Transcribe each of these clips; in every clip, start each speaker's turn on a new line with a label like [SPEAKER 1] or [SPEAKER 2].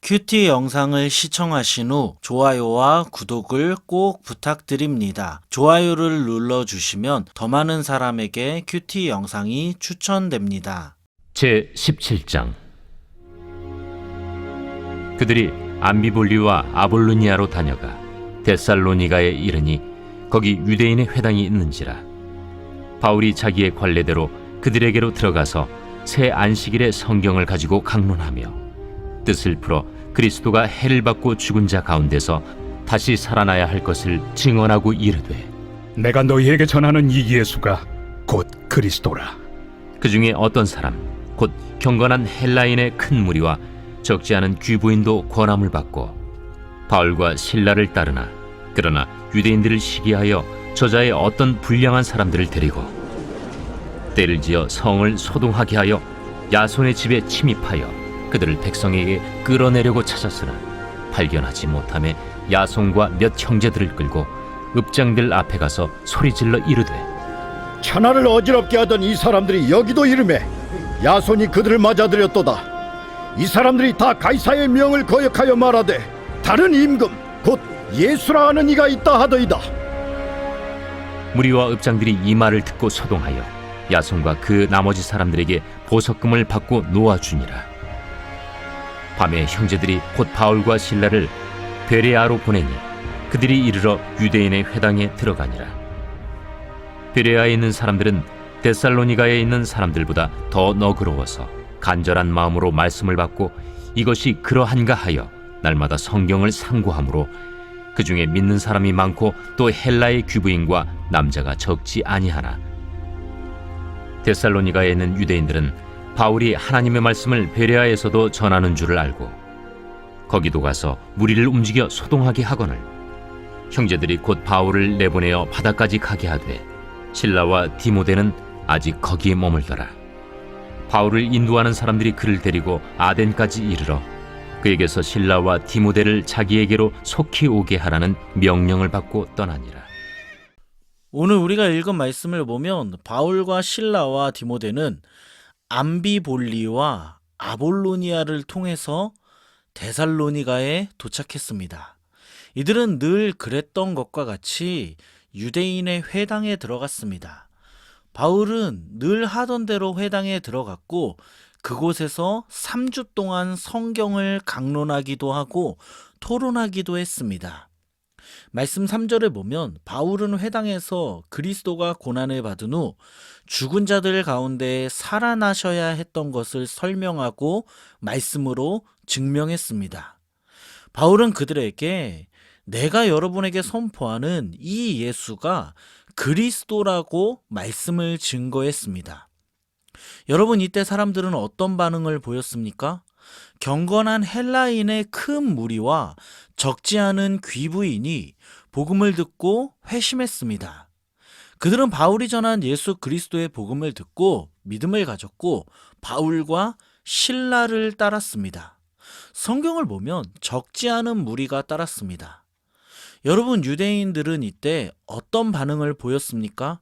[SPEAKER 1] 큐티 영상을 시청하신 후 좋아요와 구독을 꼭 부탁드립니다. 좋아요를 눌러주시면 더 많은 사람에게 큐티 영상이 추천됩니다.
[SPEAKER 2] 제 17장. 그들이 암비볼리와 아볼로니아로 다녀가 데살로니가에 이르니 거기 유대인의 회당이 있는지라. 바울이 자기의 관례대로 그들에게로 들어가서 새 안식일에 성경을 가지고 강론하며 뜻을 풀어 그리스도가 해를 받고 죽은 자 가운데서 다시 살아나야 할 것을 증언하고 이르되,
[SPEAKER 3] 내가 너희에게 전하는 이 예수가 곧 그리스도라.
[SPEAKER 2] 그 중에 어떤 사람 곧 경건한 헬라인의 큰 무리와 적지 않은 귀부인도 권함을 받고 바울과 실라를 따르나, 그러나 유대인들을 시기하여 저자의 어떤 불량한 사람들을 데리고 때를 지어 성을 소동하게 하여 야손의 집에 침입하여 그들을 백성에게 끌어내려고 찾았으나 발견하지 못하며 야손과 몇 형제들을 끌고 읍장들 앞에 가서 소리질러 이르되,
[SPEAKER 4] 천하를 어지럽게 하던 이 사람들이 여기도 이르매 야손이 그들을 맞아들였도다. 이 사람들이 다 가이사의 명을 거역하여 말하되 다른 임금 곧 예수라 하는 이가 있다 하더이다.
[SPEAKER 2] 무리와 읍장들이 이 말을 듣고 소동하여 야손과 그 나머지 사람들에게 보석금을 받고 놓아주니라. 밤에 형제들이 곧 바울과 실라를 베레아로 보내니 그들이 이르러 유대인의 회당에 들어가니라. 베레아에 있는 사람들은 데살로니가에 있는 사람들보다 더 너그러워서 간절한 마음으로 말씀을 받고 이것이 그러한가 하여 날마다 성경을 상고하므로 그 중에 믿는 사람이 많고 또 헬라의 귀부인과 남자가 적지 아니하나, 데살로니가에 있는 유대인들은 바울이 하나님의 말씀을 베레아에서도 전하는 줄을 알고 거기도 가서 무리를 움직여 소동하게 하거늘 형제들이 곧 바울을 내보내어 바다까지 가게 하되 실라와 디모데는 아직 거기에 머물더라. 바울을 인도하는 사람들이 그를 데리고 아덴까지 이르러 그에게서 실라와 디모데를 자기에게로 속히 오게 하라는 명령을 받고 떠나니라.
[SPEAKER 1] 오늘 우리가 읽은 말씀을 보면 바울과 실라와 디모데는 암비볼리와 아볼로니아를 통해서 데살로니가에 도착했습니다. 이들은 늘 그랬던 것과 같이 유대인의 회당에 들어갔습니다. 바울은 늘 하던 대로 회당에 들어갔고 그곳에서 3주 동안 성경을 강론하기도 하고 토론하기도 했습니다. 말씀 3절에 보면 바울은 회당에서 그리스도가 고난을 받은 후 죽은 자들 가운데 살아나셔야 했던 것을 설명하고 말씀으로 증명했습니다. 바울은 그들에게 내가 여러분에게 선포하는 이 예수가 그리스도라고 말씀을 증거했습니다. 여러분, 이때 사람들은 어떤 반응을 보였습니까? 경건한 헬라인의 큰 무리와 적지 않은 귀부인이 복음을 듣고 회심했습니다. 그들은 바울이 전한 예수 그리스도의 복음을 듣고 믿음을 가졌고 바울과 실라를 따랐습니다. 성경을 보면 적지 않은 무리가 따랐습니다. 여러분, 유대인들은 이때 어떤 반응을 보였습니까?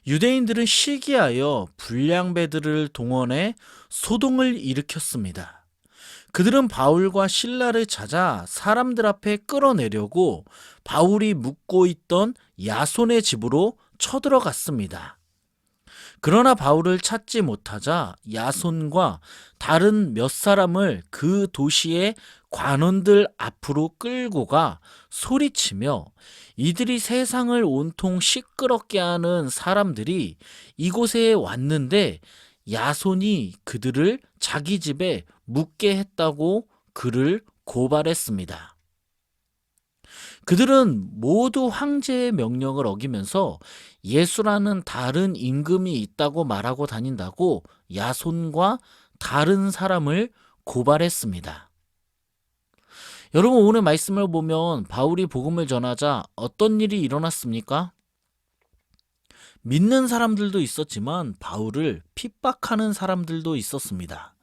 [SPEAKER 1] 유대인들은 시기하여 불량배들을 동원해 소동을 일으켰습니다. 그들은 바울과 실라를 찾아 사람들 앞에 끌어내려고 바울이 묵고 있던 야손의 집으로 쳐들어갔습니다. 그러나 바울을 찾지 못하자 야손과 다른 몇 사람을 그 도시의 관원들 앞으로 끌고 가 소리치며 이들이 세상을 온통 시끄럽게 하는 사람들이 이곳에 왔는데 야손이 그들을 자기 집에 묵게 했다고 그를 고발했습니다. 그들은 모두 황제의 명령을 어기면서 예수라는 다른 임금이 있다고 말하고 다닌다고 야손과 다른 사람을 고발했습니다. 여러분, 오늘 말씀을 보면 바울이 복음을 전하자 어떤 일이 일어났습니까? 믿는 사람들도 있었지만 바울을 핍박하는 사람들도 있었습니다.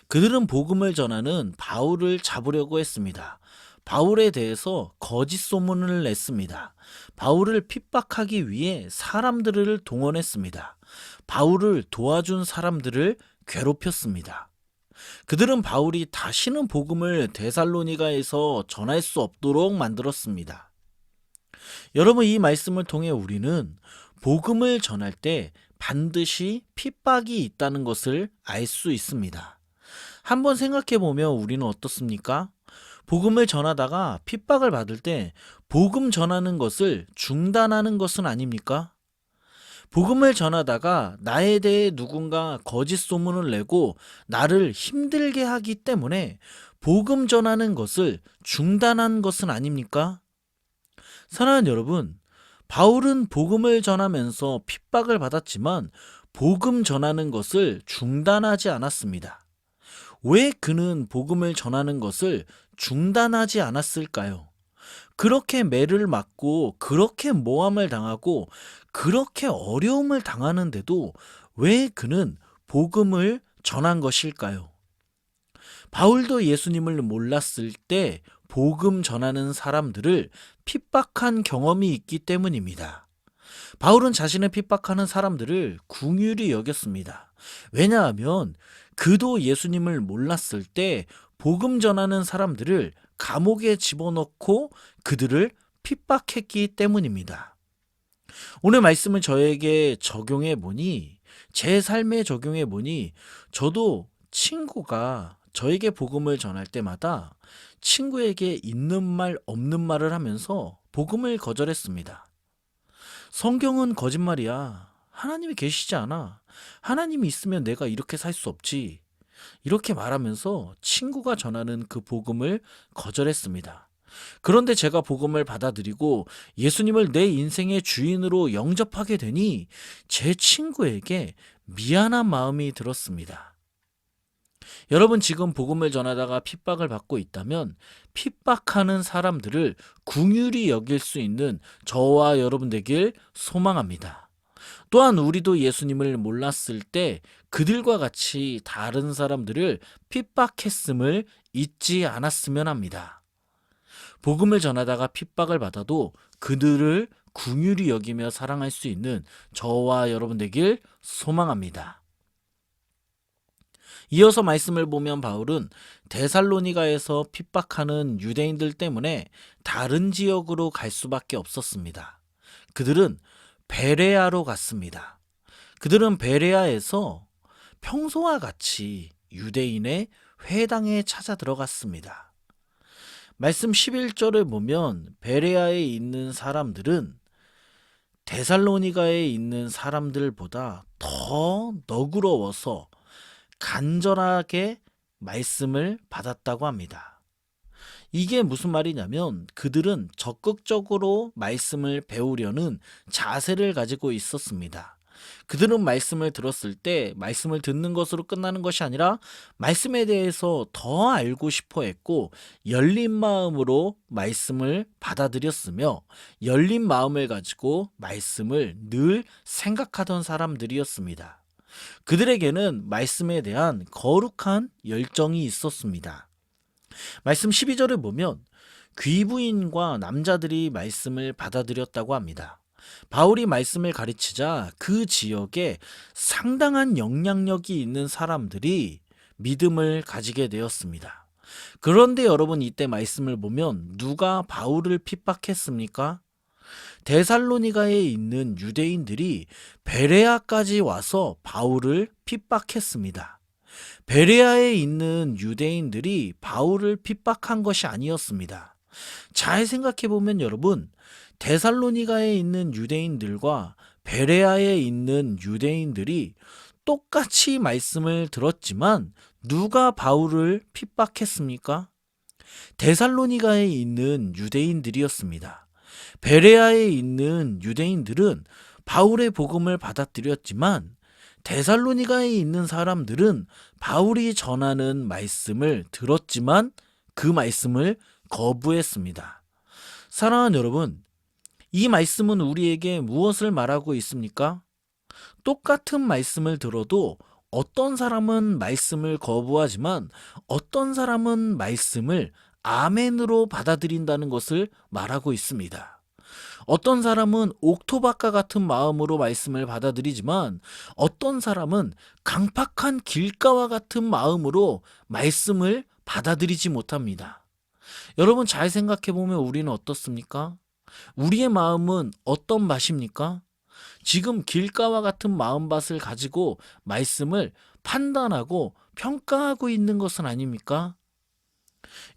[SPEAKER 1] 그들은 복음을 전하는 바울을 잡으려고 했습니다. 바울에 대해서 거짓 소문을 냈습니다. 바울을 핍박하기 위해 사람들을 동원했습니다. 바울을 도와준 사람들을 괴롭혔습니다. 그들은 바울이 다시는 복음을 데살로니가에서 전할 수 없도록 만들었습니다. 여러분, 이 말씀을 통해 우리는 복음을 전할 때 반드시 핍박이 있다는 것을 알 수 있습니다. 한번 생각해 보면 우리는 어떻습니까? 복음을 전하다가 핍박을 받을 때 복음 전하는 것을 중단하는 것은 아닙니까? 복음을 전하다가 나에 대해 누군가 거짓 소문을 내고 나를 힘들게 하기 때문에 복음 전하는 것을 중단한 것은 아닙니까? 사랑하는 여러분, 바울은 복음을 전하면서 핍박을 받았지만 복음 전하는 것을 중단하지 않았습니다. 왜 그는 복음을 전하는 것을 중단하지 않았을까요? 그렇게 매를 맞고 그렇게 모함을 당하고 그렇게 어려움을 당하는데도 왜 그는 복음을 전한 것일까요? 바울도 예수님을 몰랐을 때 복음 전하는 사람들을 핍박한 경험이 있기 때문입니다. 바울은 자신을 핍박하는 사람들을 긍휼히 여겼습니다. 왜냐하면 그도 예수님을 몰랐을 때 복음 전하는 사람들을 감옥에 집어넣고 그들을 핍박했기 때문입니다. 오늘 말씀을 저에게 적용해 보니, 제 삶에 적용해 보니, 저도 친구가 저에게 복음을 전할 때마다 친구에게 있는 말 없는 말을 하면서 복음을 거절했습니다. 성경은 거짓말이야. 하나님이 계시지 않아. 하나님이 있으면 내가 이렇게 살 수 없지. 이렇게 말하면서 친구가 전하는 그 복음을 거절했습니다. 그런데 제가 복음을 받아들이고 예수님을 내 인생의 주인으로 영접하게 되니 제 친구에게 미안한 마음이 들었습니다. 여러분, 지금 복음을 전하다가 핍박을 받고 있다면 핍박하는 사람들을 긍휼히 여길 수 있는 저와 여러분 되길 소망합니다. 또한 우리도 예수님을 몰랐을 때 그들과 같이 다른 사람들을 핍박했음을 잊지 않았으면 합니다. 복음을 전하다가 핍박을 받아도 그들을 긍휼히 여기며 사랑할 수 있는 저와 여러분 되길 소망합니다. 이어서 말씀을 보면 바울은 데살로니가에서 핍박하는 유대인들 때문에 다른 지역으로 갈 수밖에 없었습니다. 그들은 베레아로 갔습니다. 그들은 베레아에서 평소와 같이 유대인의 회당에 찾아 들어갔습니다. 말씀 11절을 보면 베레아에 있는 사람들은 데살로니가에 있는 사람들보다 더 너그러워서 간절하게 말씀을 받았다고 합니다. 이게 무슨 말이냐면 그들은 적극적으로 말씀을 배우려는 자세를 가지고 있었습니다. 그들은 말씀을 들었을 때 말씀을 듣는 것으로 끝나는 것이 아니라 말씀에 대해서 더 알고 싶어 했고 열린 마음으로 말씀을 받아들였으며 열린 마음을 가지고 말씀을 늘 생각하던 사람들이었습니다. 그들에게는 말씀에 대한 거룩한 열정이 있었습니다. 말씀 12절을 보면 귀부인과 남자들이 말씀을 받아들였다고 합니다. 바울이 말씀을 가르치자 그 지역에 상당한 영향력이 있는 사람들이 믿음을 가지게 되었습니다. 그런데 여러분, 이때 말씀을 보면 누가 바울을 핍박했습니까? 데살로니가에 있는 유대인들이 베레아까지 와서 바울을 핍박했습니다. 베레아에 있는 유대인들이 바울을 핍박한 것이 아니었습니다. 잘 생각해 보면 여러분, 데살로니가에 있는 유대인들과 베레아에 있는 유대인들이 똑같이 말씀을 들었지만 누가 바울을 핍박했습니까? 데살로니가에 있는 유대인들이었습니다. 베레아에 있는 유대인들은 바울의 복음을 받아들였지만 데살로니가에 있는 사람들은 바울이 전하는 말씀을 들었지만 그 말씀을 거부했습니다. 사랑하는 여러분, 이 말씀은 우리에게 무엇을 말하고 있습니까? 똑같은 말씀을 들어도 어떤 사람은 말씀을 거부하지만 어떤 사람은 말씀을 아멘으로 받아들인다는 것을 말하고 있습니다. 어떤 사람은 옥토박과 같은 마음으로 말씀을 받아들이지만 어떤 사람은 강팍한 길가와 같은 마음으로 말씀을 받아들이지 못합니다. 여러분 잘 생각해 보면 우리는 어떻습니까? 우리의 마음은 어떤 맛입니까? 지금 길가와 같은 마음밭을 가지고 말씀을 판단하고 평가하고 있는 것은 아닙니까?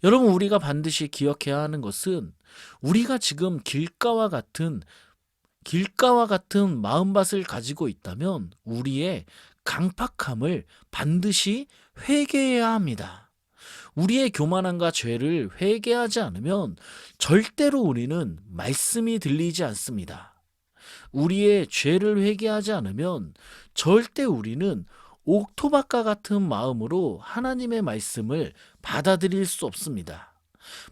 [SPEAKER 1] 여러분 우리가 반드시 기억해야 하는 것은 우리가 지금 길가와 같은 마음밭을 가지고 있다면 우리의 강팍함을 반드시 회개해야 합니다. 우리의 교만함과 죄를 회개하지 않으면 절대로 우리는 말씀이 들리지 않습니다. 우리의 죄를 회개하지 않으면 절대 우리는 옥토박과 같은 마음으로 하나님의 말씀을 받아들일 수 없습니다.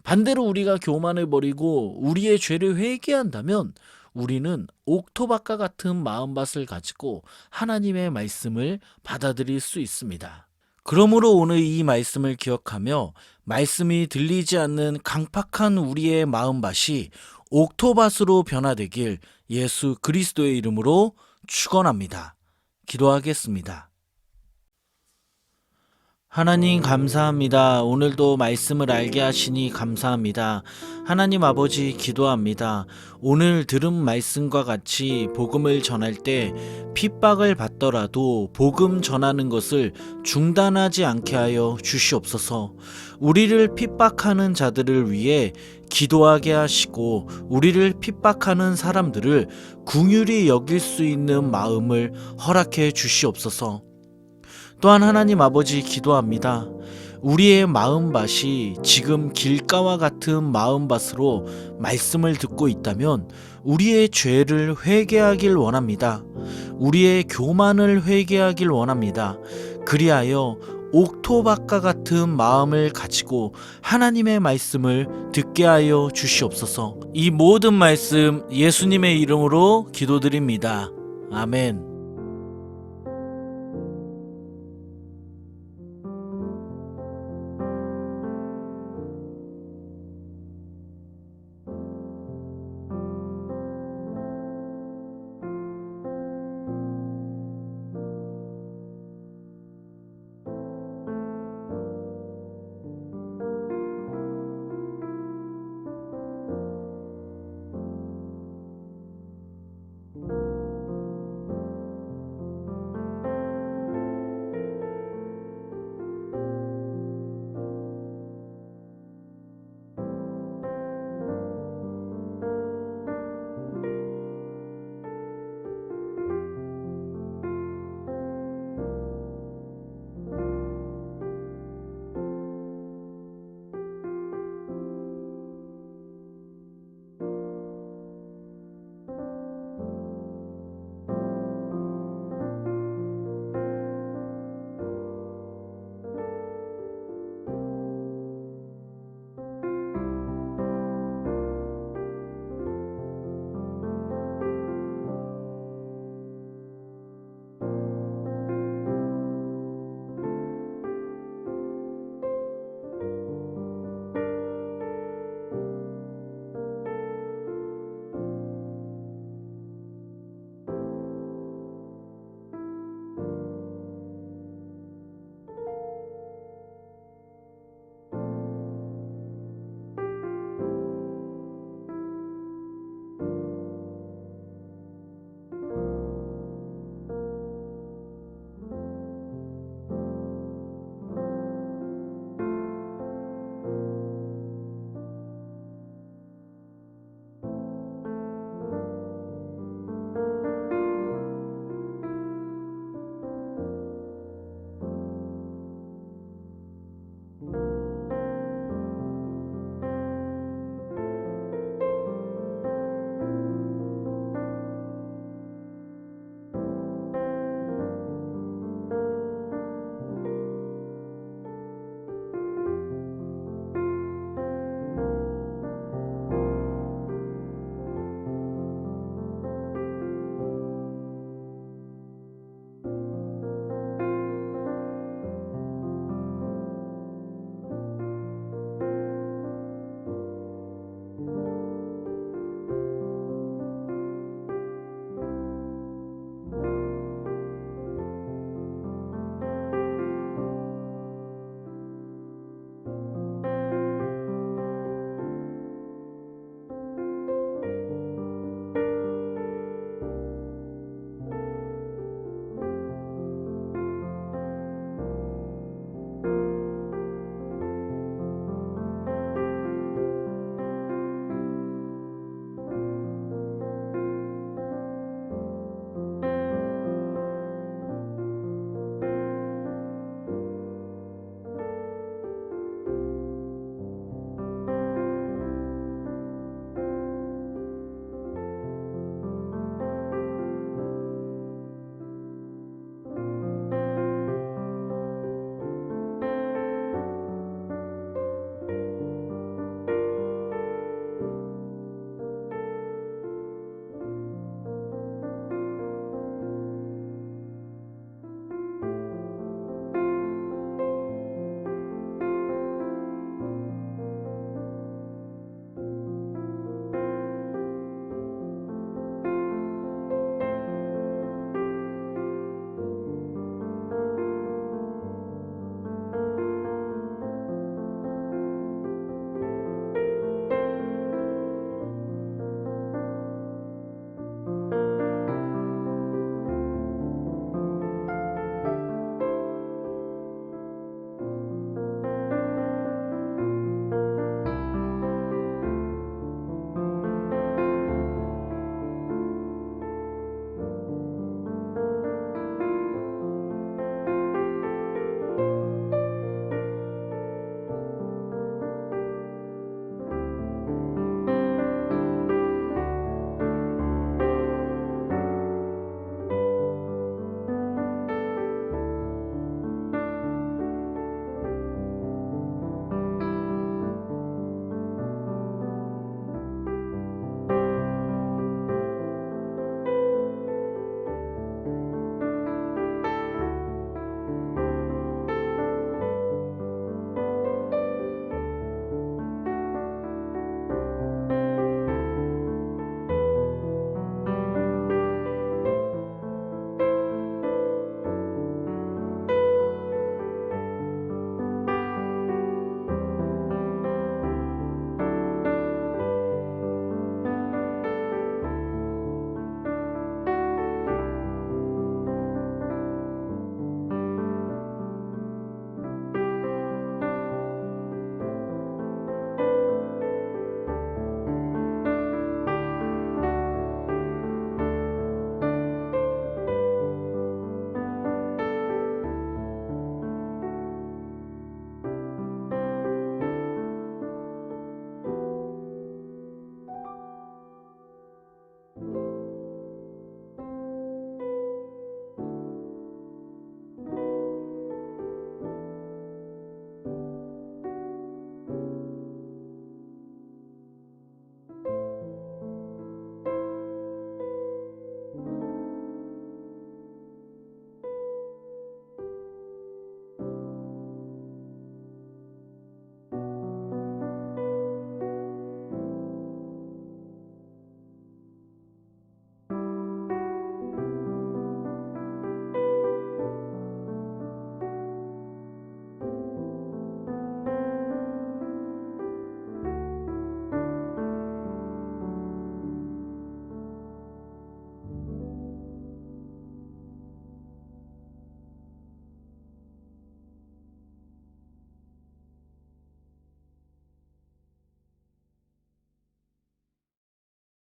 [SPEAKER 1] 반대로 우리가 교만을 버리고 우리의 죄를 회개한다면 우리는 옥토박과 같은 마음밭을 가지고 하나님의 말씀을 받아들일 수 있습니다. 그러므로 오늘 이 말씀을 기억하며 말씀이 들리지 않는 강팍한 우리의 마음밭이 옥토밭으로 변화되길 예수 그리스도의 이름으로 축원합니다. 기도하겠습니다. 하나님 감사합니다. 오늘도 말씀을 알게 하시니 감사합니다. 하나님 아버지 기도합니다. 오늘 들은 말씀과 같이 복음을 전할 때 핍박을 받더라도 복음 전하는 것을 중단하지 않게 하여 주시옵소서. 우리를 핍박하는 자들을 위해 기도하게 하시고 우리를 핍박하는 사람들을 긍휼히 여길 수 있는 마음을 허락해 주시옵소서. 또한 하나님 아버지 기도합니다. 우리의 마음밭이 지금 길가와 같은 마음밭으로 말씀을 듣고 있다면 우리의 죄를 회개하길 원합니다. 우리의 교만을 회개하길 원합니다. 그리하여 옥토박과 같은 마음을 가지고 하나님의 말씀을 듣게 하여 주시옵소서. 이 모든 말씀 예수님의 이름으로 기도드립니다. 아멘.